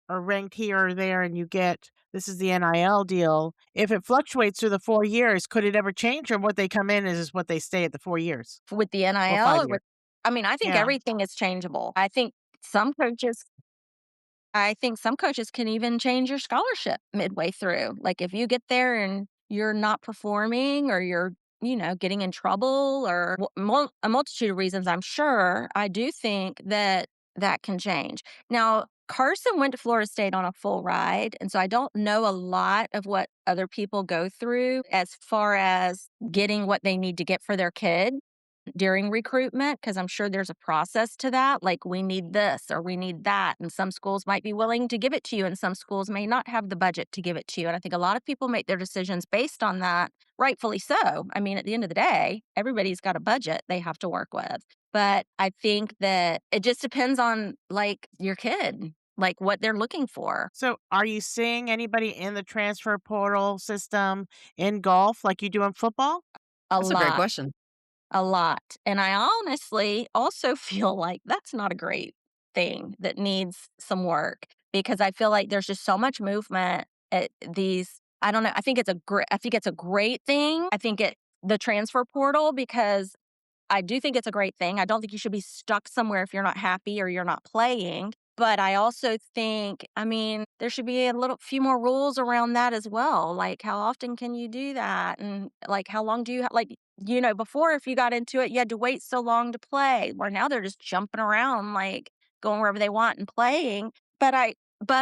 are ranked here or there and you get this is the NIL deal, if it fluctuates through the 4 years, could it ever change, or what they come in is what they stay at the 4 years With the or NIL 5 or years? I think Yeah. everything is changeable. I think some coaches can even change your scholarship midway through. Like if you get there and you're not performing or you're, getting in trouble or a multitude of reasons, I'm sure, I do think that that can change. Now, Carson went to Florida State on a full ride. And so I don't know a lot of what other people go through as far as getting what they need to get for their kid during recruitment because I'm sure there's a process to that. Like, we need this or we need that. And some schools might be willing to give it to you, and some schools may not have the budget to give it to you. And I think a lot of people make their decisions based on that, rightfully so. I mean, at the end of the day, everybody's got a budget they have to work with. But I think that it just depends on like your kid, like what they're looking for. So, are you seeing anybody in the transfer portal system in golf like you do in football? A That's a great lot. question. A lot. And I honestly also feel like that's not a great thing that needs some work because I feel like there's just so much movement at these I don't know, I think it's a great thing. I think the transfer portal because I do think it's a great thing. I don't think you should be stuck somewhere if you're not happy or you're not playing. But I also think, there should be a little few more rules around that as well. Like, how often can you do that? And like, how long do you before if you got into it, you had to wait so long to play. Where now they're just jumping around, like going wherever they want and playing. But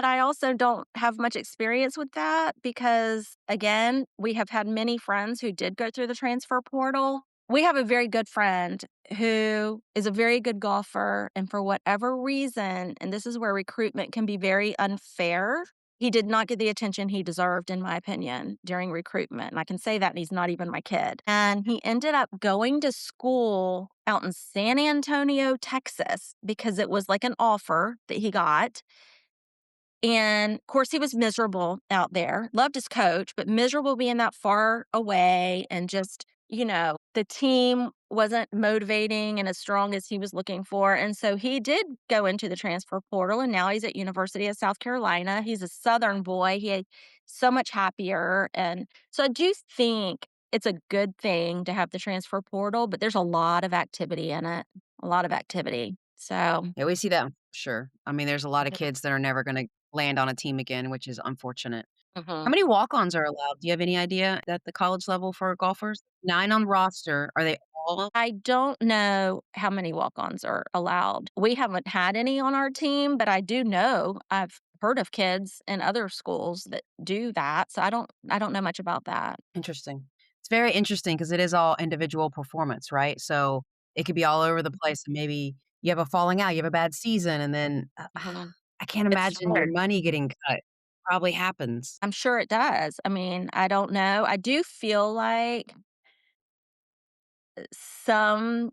I also don't have much experience with that because again, we have had many friends who did go through the transfer portal. We have a very good friend who is a very good golfer, and for whatever reason, and this is where recruitment can be very unfair, he did not get the attention he deserved, in my opinion, during recruitment. And I can say that, and he's not even my kid. And he ended up going to school out in San Antonio, Texas, because it was like an offer that he got. And of course, he was miserable out there, loved his coach, but miserable being that far away and just, the team wasn't motivating and as strong as he was looking for. And so he did go into the transfer portal and now he's at University of South Carolina. He's a Southern boy. He so much happier. And so I do think it's a good thing to have the transfer portal, but there's a lot of activity in it, a lot of activity. So, Yeah, we see that, sure. I mean, there's a lot of mhm, kids that are never gonna land on a team again, which is unfortunate. How mhm. many walk-ons are allowed? Do you have any idea at the college level for golfers? 9 on the roster. Are they all I don't know how many walk-ons are allowed. We haven't had any on our team, but I do know I've heard of kids in other schools that do that, so I don't know much about that. interesting? It's very interesting because it is all individual performance, right? So, it could be all over the place, and maybe you have a falling out, you have a bad season, and then, Mhm. I can't It's imagine your hard. money getting cut. Probably happens. I'm sure it does. I mean, I don't know. I do feel like some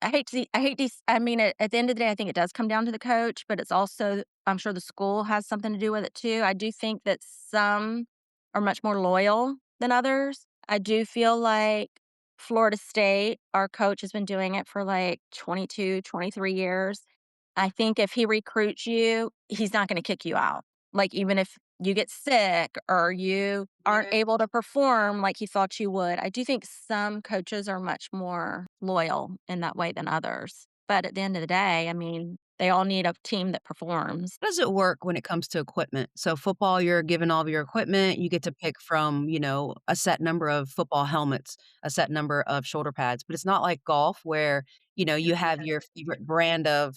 I hate these I mean, at the end of the day, I think it does come down to the coach, but it's also I'm sure the school has something to do with it too. I do think that some are much more loyal than others. I do feel like Florida State, our coach has been doing it for like 22, 23 years. I think if he recruits you, he's not gonna kick you out. Like, even if you get sick or you aren't Yeah. able to perform like he thought you would, I do think some coaches are much more loyal in that way than others. But at the end of the day, I mean, they all need a team that performs. How does it work when it comes to equipment? So football, you're given all of your equipment. You get to pick from, a set number of football helmets, a set number of shoulder pads. But it's not like golf where, you have your favorite brand of,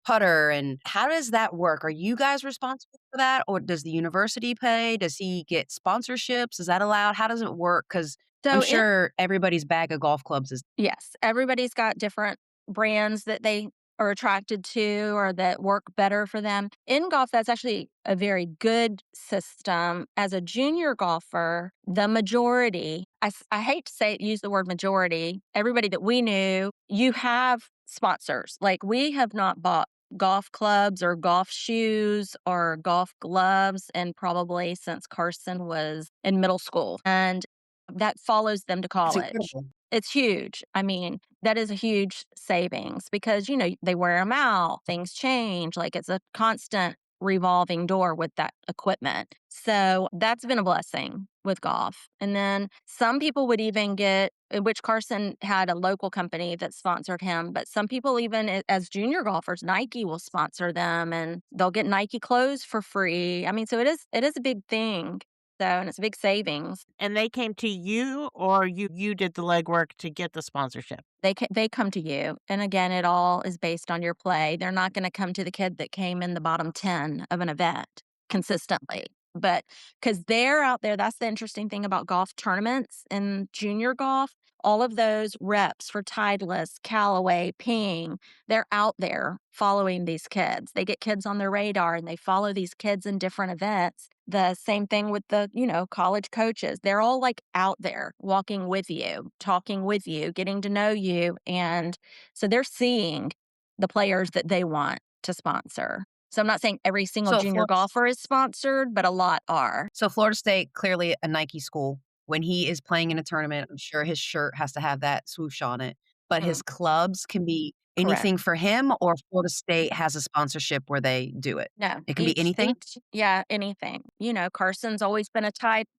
putter. And how does that work? Are you guys responsible for that? Or does the university pay? Does he get sponsorships? Is that allowed? How does it work? Because I'm So in sure everybody's bag of golf clubs is Yes, everybody's got different brands that they are attracted to or that work better for them. In golf, that's actually a very good system. As a junior golfer, the majority, I hate to use the word majority, everybody that we knew, you have sponsors. Like, we have not bought golf clubs or golf shoes or golf gloves and probably since Carson was in middle school. And that follows them to it's college. incredible. It's huge. I mean, that is a huge savings because, they wear them out, things change, like, it's a constant revolving door with that equipment. So, that's been a blessing with golf. And then some people would even get which Carson had a local company that sponsored him, but some people even as junior golfers, Nike will sponsor them and they'll get Nike clothes for free. I mean, so it is a big thing. So, and it's a big savings. And they came to you or you did the legwork to get the sponsorship? They come to you, and again, it all is based on your play. They're not gonna come to the kid that came in the bottom 10 of an event consistently, but because 'cause they're out there that's the interesting thing about golf tournaments and junior golf, all of those reps for Titleist, Callaway, Ping, they're out there following these kids. They get kids on their radar, and they follow these kids in different events. The same thing with the, college coaches. They're all, like, out there walking with you, talking with you, getting to know you, and so they're seeing the players that they want to sponsor. So I'm not saying every single So junior for golfer is sponsored, but a lot are. So Florida State, clearly a Nike school. When he is playing in a tournament, I'm sure his shirt has to have that swoosh on it, but Mhm, his clubs can be correct. anything for him, or Florida State has a sponsorship where they do it? No, It can be anything? each yeah, anything. Carson's always been a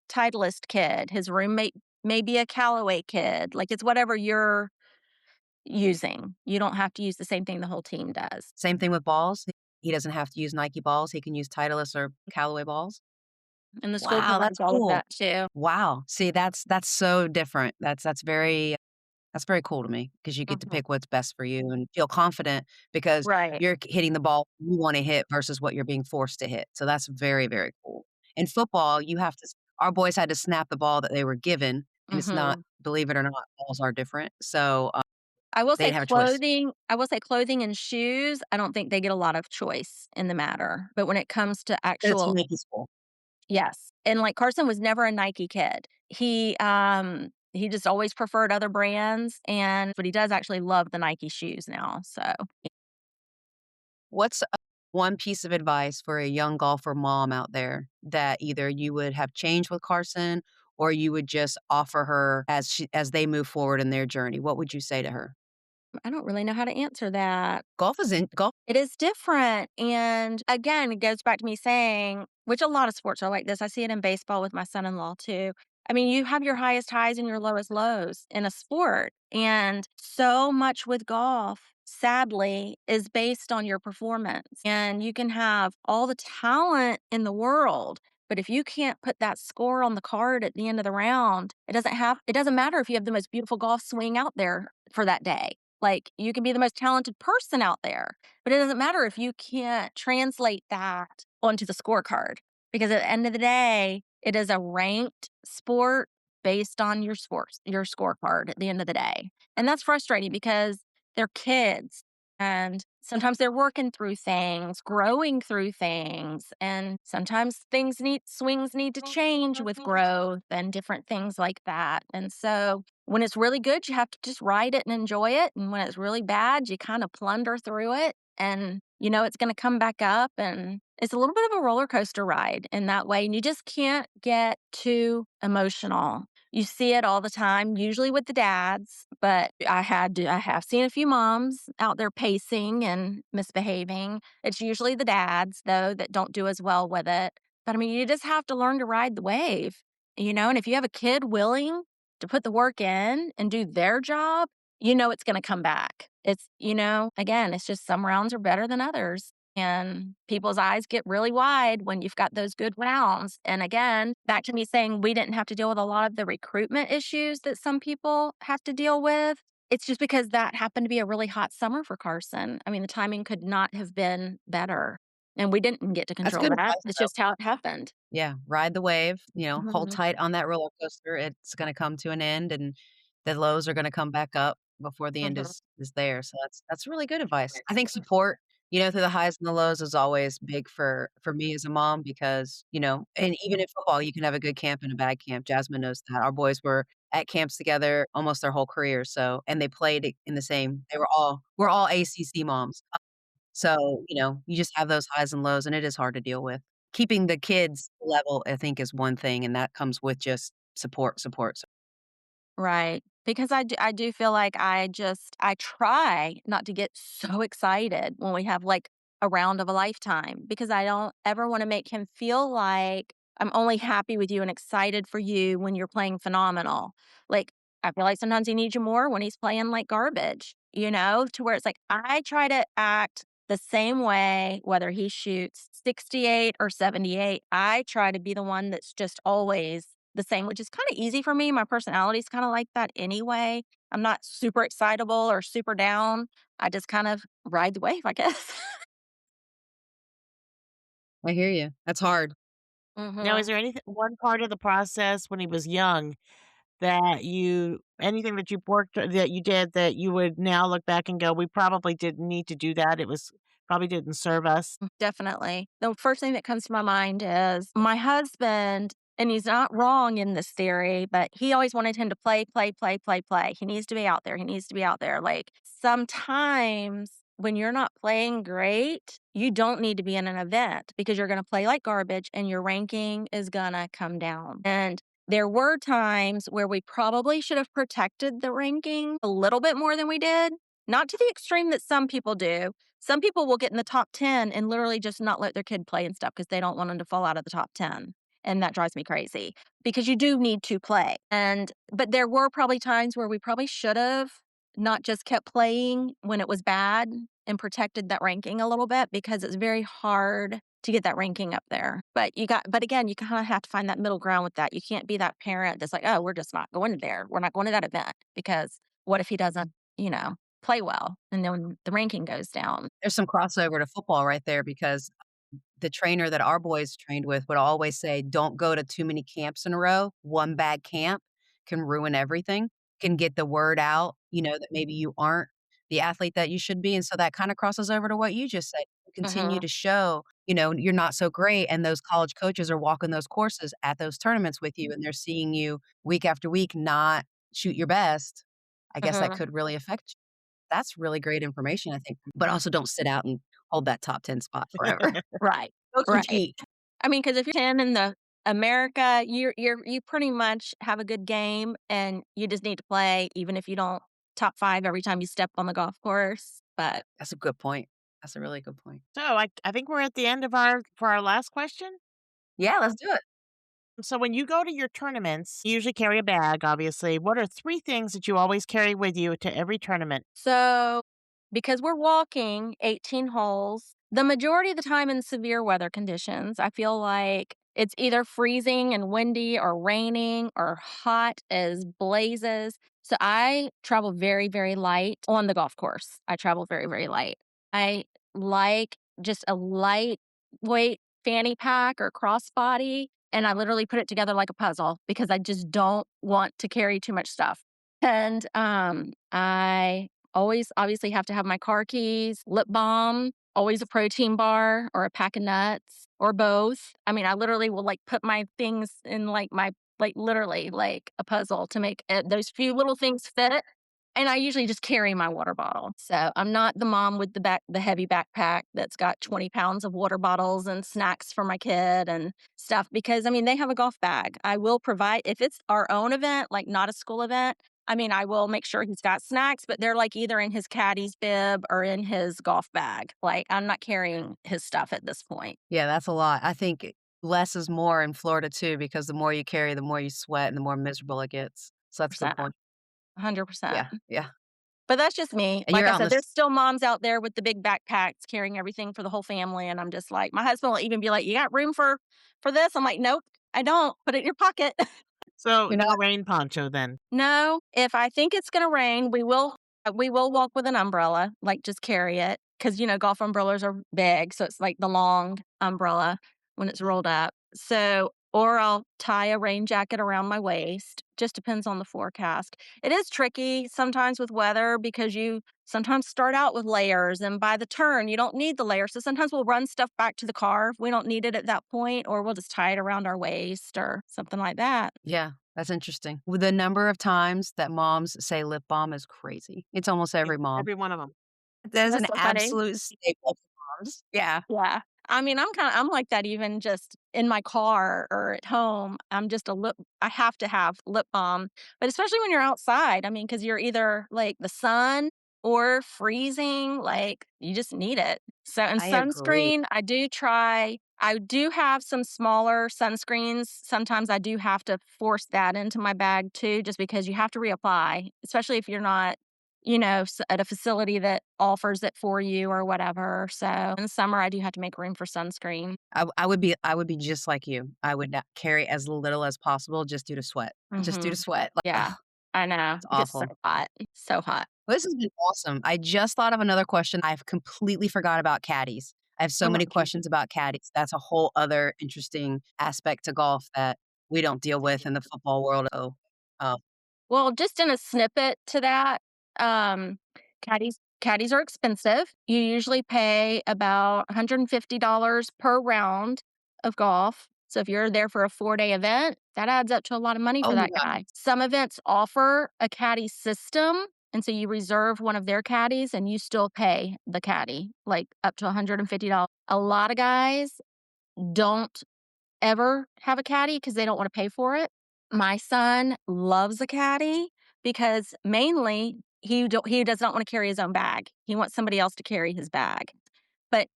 Titleist kid. His roommate may be a Callaway kid. Like, it's whatever you're using. You don't have to use the same thing the whole team does. Same thing with balls? He doesn't have to use Nike balls, he can use Titleist or Callaway balls? And the school Wow, provides that's all of cool. that too. Wow. See, that's so different. That's very cool to me because you get to Mhm. pick what's best for you and feel confident because Right. you're hitting the ball you wanna hit versus what you're being forced to hit. So that's very, very cool. In football, you have to s our boys had to snap the ball that they were given, and it's not Mhm. believe it or not, balls are different. So, they didn't have a choice. I will say clothing and shoes, I don't think they get a lot of choice in the matter, but when it comes to It's actual Nike school. yes, and, like, Carson was never a Nike kid. He just always preferred other brands, but he does actually love the Nike shoes now, so What's, one piece of advice for a young golfer mom out there that either you would have changed with Carson or you would just offer her as they move forward in their journey? What would you say to her? I don't really know how to answer that. Golf It is different, and again, it goes back to me saying which a lot of sports are like this, I see it in baseball with my son-in-law too. I mean, you have your highest highs and your lowest lows in a sport, and so much with golf, sadly, is based on your performance. And you can have all the talent in the world, but if you can't put that score on the card at the end of the round, it doesn't matter if you have the most beautiful golf swing out there for that day. Like, you can be the most talented person out there, but it doesn't matter if you can't translate that onto the scorecard, because at the end of the day, it is a ranked sport based on your scorecard at the end of the day. And that's frustrating because they're kids, and sometimes they're working through things, growing through things, and sometimes swings need to change with growth and different things like that. And so when it's really good, you have to just ride it and enjoy it. And when it's really bad, you kind of plunder through it, and you know it's going to come back up, and it's a little bit of a roller coaster ride in that way. And you just can't get too emotional. You see it all the time, usually with the dads, but I have seen a few moms out there pacing and misbehaving. It's usually the dads, though, that don't do as well with it. But I mean, you just have to learn to ride the wave, and if you have a kid willing to put the work in and do their job, it's going to come back. Again, it's just some rounds are better than others. And people's eyes get really wide when you've got those good rounds. And again, back to me saying we didn't have to deal with a lot of the recruitment issues that some people have to deal with. It's just because that happened to be a really hot summer for Carson. I mean, the timing could not have been better. And we didn't get to That's control good that. advice, It's though. just how it happened. Yeah, ride the wave, hold Mhm, tight on that roller coaster. It's gonna come to an end, and the lows are gonna come back up before the end mhm. is there. So that's really good advice. I think support, through the highs and the lows is always big for me as a mom because, and even in football, you can have a good camp and a bad camp. Jasmine knows that. Our boys were at camps together almost their whole career, so and they played in the same we're all ACC moms. So, you just have those highs and lows, and it is hard to deal with. Keeping the kids level, I think, is one thing, and that comes with just support. Right. Because I do feel like I try not to get so excited when we have, like, a round of a lifetime, because I don't ever wanna make him feel like I'm only happy with you and excited for you when you're playing phenomenal. Like, I feel like sometimes he needs you more when he's playing like garbage, to where it's like I try to act the same way whether he shoots 68 or 78. I try to be the one that's just always the same, which is kinda easy for me. My personality is kinda like that anyway. I'm not super excitable or super down. I just kind of ride the wave, I guess. I hear you. That's hard. Now, is Mhm. there anything one part of the process when he was young anything that you worked that you did that you would now look back and go, "We probably didn't need to do that. It was probably didn't serve us." Definitely. The first thing that comes to my mind is my husband, and he's not wrong in this theory, but he always wanted him to play, play, play, play, play. He needs to be out there. He needs to be out there. Like, sometimes when you're not playing great, you don't need to be in an event because you're going to play like garbage and your ranking is going to come down. And there were times where we probably should have protected the ranking a little bit more than we did. Not to the extreme that some people do. Some people will get in the top 10 and literally just not let their kid play and stuff because they don't want them to fall out of the top 10. And that drives me crazy because you do need to play. But there were probably times where we probably should have not just kept playing when it was bad and protected that ranking a little bit, because it's very hard to get that ranking up there. But again, you kind of have to find that middle ground with that. You can't be that parent that's like, oh, we're just not going there. We're not going to that event because what if he doesn't, play well and then the ranking goes down? There's some crossover to football right there because the trainer that our boys trained with would always say, "Don't go to too many camps in a row. One bad camp can ruin everything, can get the word out, that maybe you aren't the athlete that you should be." And so that kinda crosses over to what you just said. You continue Mhm, to show, you're not so great, and those college coaches are walking those courses at those tournaments with you, and they're seeing you week after week not shoot your best. I guess that mhm. could really affect you. That's really great information, I think, but also don't sit out and hold that top 10 spot forever. Right, Go right. compete. I mean, because if you're 10 in the America, you pretty much have a good game and you just need to play even if you don't top 5 every time you step on the golf course. But That's a good point. That's a really good point. So, I think we're at the end of our last question. Yeah, let's do it. So, when you go to your tournaments, you usually carry a bag, obviously. What are 3 things that you always carry with you to every tournament? so because we're walking 18 holes, the majority of the time in severe weather conditions, I feel like it's either freezing and windy or raining or hot as blazes. So I travel very, very light on the golf course. I travel very, very light. I like just a lightweight fanny pack or crossbody, and I literally put it together like a puzzle because I just don't want to carry too much stuff. And I always obviously have to have my car keys, lip balm, always a protein bar or a pack of nuts or both. I mean, I literally will like put my things in like my like literally like a puzzle to make those few little things fit. And I usually just carry my water bottle. So I'm not the mom with the heavy backpack that's got 20 pounds of water bottles and snacks for my kid and stuff because I mean, they have a golf bag. I will provide, if it's our own event, like not a school event, I mean, I will make sure he's got snacks, but they're like either in his caddy's bib or in his golf bag. Like I'm not carrying his stuff at this point. Yeah, that's a lot. I think less is more in Florida too, because the more you carry, the more you sweat and the more miserable it gets. So that's a good 100%. point. 100%. Yeah, yeah. But that's just me. And Like you're I out in said, this. there's still moms out there with the big backpacks carrying everything for the whole family. And I'm just like, my husband will even be like, you got room for this? I'm like, nope, I don't. Put it in your pocket. So You're not. no rain poncho then. No, if I think it's gonna rain, we will walk with an umbrella, like, just carry it, because golf umbrellas are big, so it's like the long umbrella when it's rolled up. So or I'll tie a rain jacket around my waist, just depends on the forecast. It is tricky sometimes with weather because you sometimes start out with layers, and by the turn, you don't need the layer, so sometimes we'll run stuff back to the car if we don't need it at that point, or we'll just tie it around our waist or something like that. Yeah, that's interesting. With the number of times that moms say lip balm is crazy. It's almost Yeah, every mom. every one of them. That is That's an so funny. absolute staple for moms. Yeah. Yeah. I mean, I'm like that even just in my car or at home. I have to have lip balm, but especially when you're outside. I mean, because you're either like the sun or freezing, like you just need it. So, and I agree. sunscreen, I do have some smaller sunscreens. Sometimes I do have to force that into my bag too, just because you have to reapply, especially if you're not at a facility that offers it for you or whatever. So in the summer, I do have to make room for sunscreen. I would be just like you. I would not carry as little as possible just due to sweat. Just due to Hmm. sweat. Like, Yeah, ugh, I know. it's It gets so awful. hot. It's so hot. Well, this has been awesome. I just thought of another question. I've completely forgot about caddies. I have so many questions about caddies. That's a whole other interesting aspect to golf that we don't deal with in the football world. Oh, oh, Well, just in a snippet to that, um, caddies are expensive. You usually pay about $150 per round of golf. So if you're there for a 4-day event, that adds up to a lot of money oh for my that God. guy. Some events offer a caddy system, and so you reserve one of their caddies and you still pay the caddy, like up to $150. A lot of guys don't ever have a caddy because they don't wanna pay for it. My son loves a caddy because mainly he does not wanna carry his own bag. He wants somebody else to carry his bag. But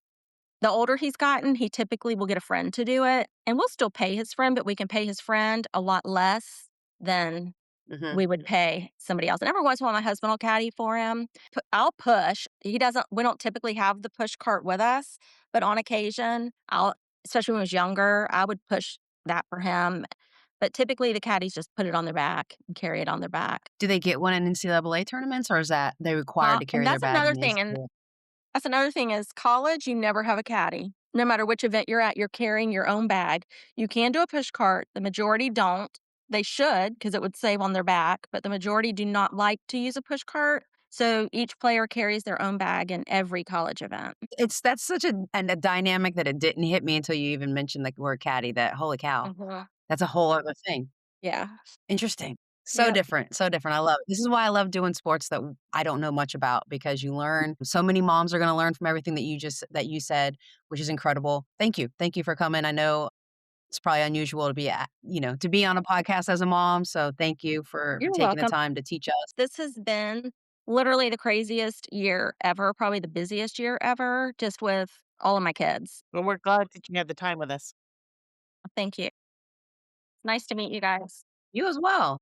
the older he's gotten, he typically will get a friend to do it, and we'll still pay his friend, but we can pay his friend a lot less than Mhm. we would pay somebody else. And every once in a while, my husband will caddy for him. I'll push. We don't typically have the push cart with us, but on occasion, especially when he was younger, I would push that for him. But typically, the caddies just put it on their back and carry it on their back. Do they get one in NCAA tournaments or is that they required to And carry their bag in the NCAA? that's another thing is college, you never have a caddy. No matter which event you're at, you're carrying your own bag. You can do a push cart. The majority don't. They should because it would save on their back, but the majority do not like to use a push cart. So each player carries their own bag in every college event. That's such a dynamic that it didn't hit me until you even mentioned the word caddy that holy cow, Mhm. that's a whole other thing. Yeah. Interesting. So Yep. different, so different. I love it. This is why I love doing sports that I don't know much about because you learn so many moms are gonna learn from everything that you said, which is incredible. Thank you. Thank you for coming. I know it's probably unusual to be to be on a podcast as a mom, so thank you for You're taking the welcome. time to teach us. This has been literally the craziest year ever, probably the busiest year ever, just with all of my kids. Well, we're glad that you had the time with us. Thank you. Nice to meet you guys. You as well.